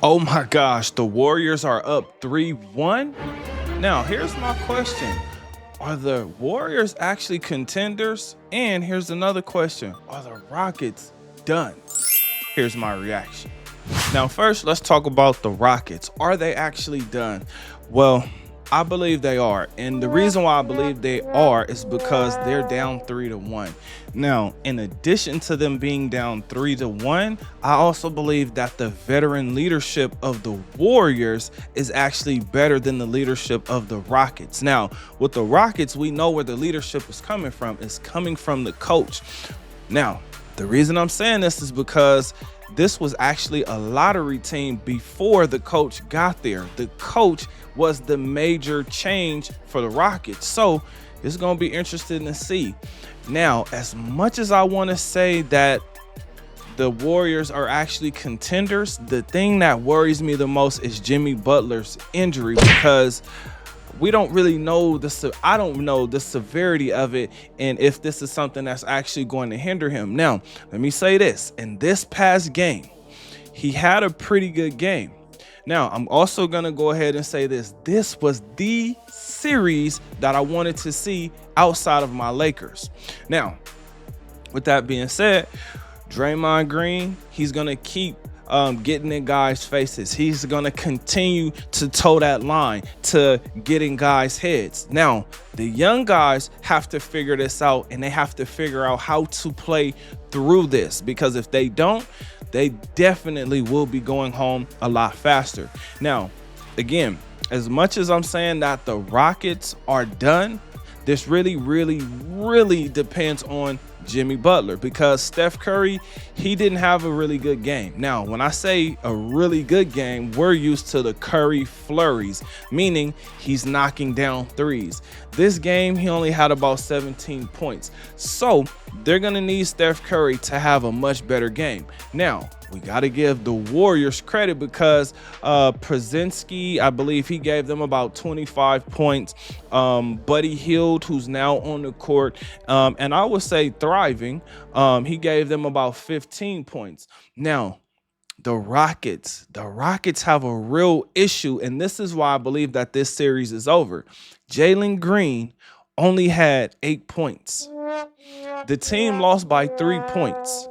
Oh my gosh, the Warriors are up 3-1. Now, here's my question. Are the Warriors actually contenders? And here's another question. Are the Rockets done? Here's my reaction. Now, first, let's talk about the Rockets. Are they actually done? Well, I believe they are. And the reason why I believe they are is because they're down 3-1. Now, in addition to them being down 3-1, I also believe that the veteran leadership of the Warriors is actually better than the leadership of the Rockets. Now, with the Rockets, we know where the leadership is coming from. It's coming from the coach. Now, the reason I'm saying this is because this was actually a lottery team before the coach got there. The coach was the major change for the Rockets. So it's going to be interesting to see. Now, as much as I want to say that the Warriors are actually contenders, the thing that worries me the most is Jimmy Butler's injury, because we don't really know I don't know the severity of it and if this is something that's actually going to hinder him. Now, let me say this. In this past game, he had a pretty good game. Now, I'm also going to go ahead and say this. This was the series that I wanted to see outside of my Lakers. Now, with that being said, Draymond Green, he's going to keep getting in guys' faces. He's going to continue to toe that line to get in guys' heads. Now, the young guys have to figure this out, and they have to figure out how to play through this, because if they don't, they definitely will be going home a lot faster. Now, again, as much as I'm saying that the Rockets are done, this really depends on Jimmy Butler, because Steph Curry, he didn't have a really good game. Now, when I say a really good game, we're used to the Curry flurries, meaning he's knocking down threes. This game, he only had about 17 points. So they're going to need Steph Curry to have a much better game. Now, we got to give the Warriors credit because Przinski, I believe he gave them about 25 points. Buddy Hield, who's now on the court, and I would say thriving, he gave them about 15 points. Now, the Rockets have a real issue, and this is why I believe that this series is over. Jalen Green only had 8 points. The team lost by 3 points,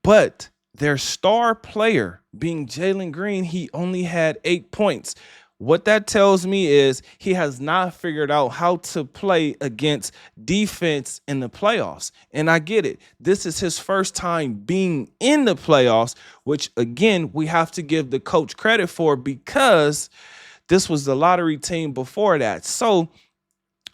but their star player, being Jalen Green, he only had 8 points. What that tells me is he has not figured out how to play against defense in the playoffs. And I get it. This is his first time being in the playoffs, which, again, we have to give the coach credit for, because this was the lottery team before that. So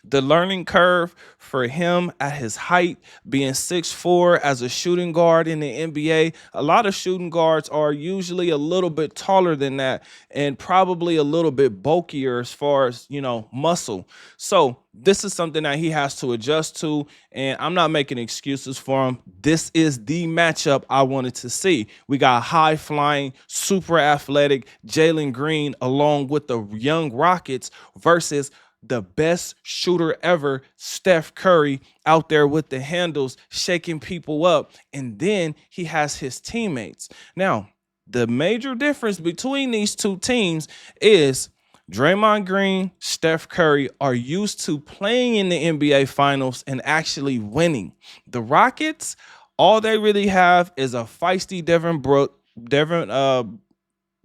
the learning curve for him at his height, being 6'4" as a shooting guard in the NBA, a lot of shooting guards are usually a little bit taller than that and probably a little bit bulkier as far as, muscle. So this is something that he has to adjust to, and I'm not making excuses for him. This is the matchup I wanted to see. We got high-flying, super athletic Jalen Green along with the young Rockets versus the best shooter ever, Steph Curry, out there with the handles, shaking people up. And then he has his teammates. Now, the major difference between these two teams is Draymond Green, Steph Curry are used to playing in the NBA Finals and actually winning. The Rockets, all they really have is a feisty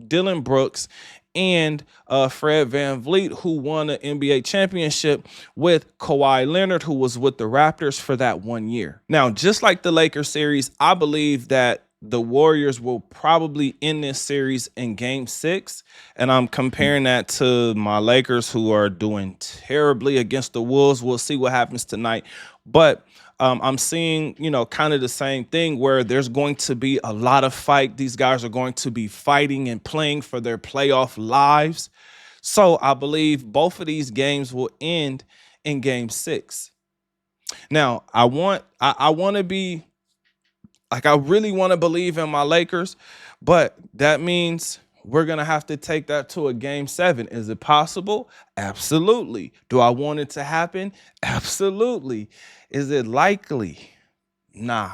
Dillon Brooks and Fred VanVleet, who won an NBA championship with Kawhi Leonard, who was with the Raptors for that 1 year. Now, just like the Lakers series, I believe that the Warriors will probably end this series in Game 6, and I'm comparing that to my Lakers, who are doing terribly against the Wolves. We'll see what happens tonight, but I'm seeing, kind of the same thing where there's going to be a lot of fight. These guys are going to be fighting and playing for their playoff lives. So I believe both of these games will end in Game 6. Now, I want to be like, I really want to believe in my Lakers, but that means we're going to have to take that to a Game 7. Is it possible? Absolutely. Do I want it to happen? Absolutely. Is it likely? Nah.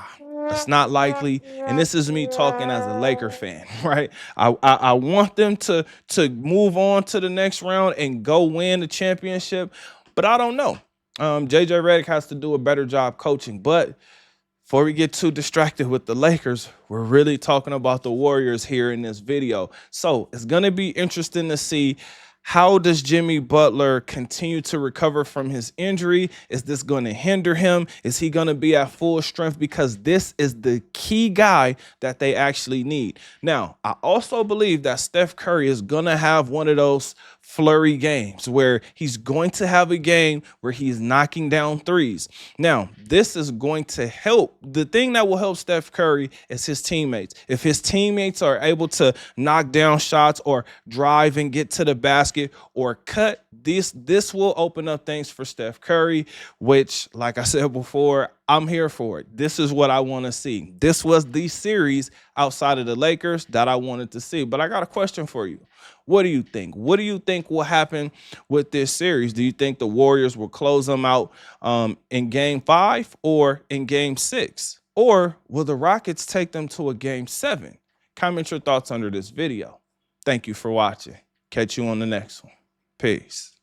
It's not likely. And this is me talking as a Laker fan, right? I want them to move on to the next round and go win the championship, but I don't know. JJ Redick has to do a better job coaching. But before we get too distracted with the Lakers, we're really talking about the Warriors here in this video. So it's going to be interesting to see, how does Jimmy Butler continue to recover from his injury? Is this going to hinder him? Is he going to be at full strength? Because this is the key guy that they actually need. Now, I also believe that Steph Curry is going to have one of those flurry games where he's going to have a game where he's knocking down threes. Now, this is going to help. The thing that will help Steph Curry is his teammates. If his teammates are able to knock down shots or drive and get to the basket or cut, this will open up things for Steph Curry, which, like I said before, I'm here for it. This is what I want to see. This was the series outside of the Lakers that I wanted to see. But I got a question for you. What do you think? What do you think will happen with this series? Do you think the Warriors will close them out in Game 5 or in Game 6? Or will the Rockets take them to a Game 7? Comment your thoughts under this video. Thank you for watching. Catch you on the next one. Peace.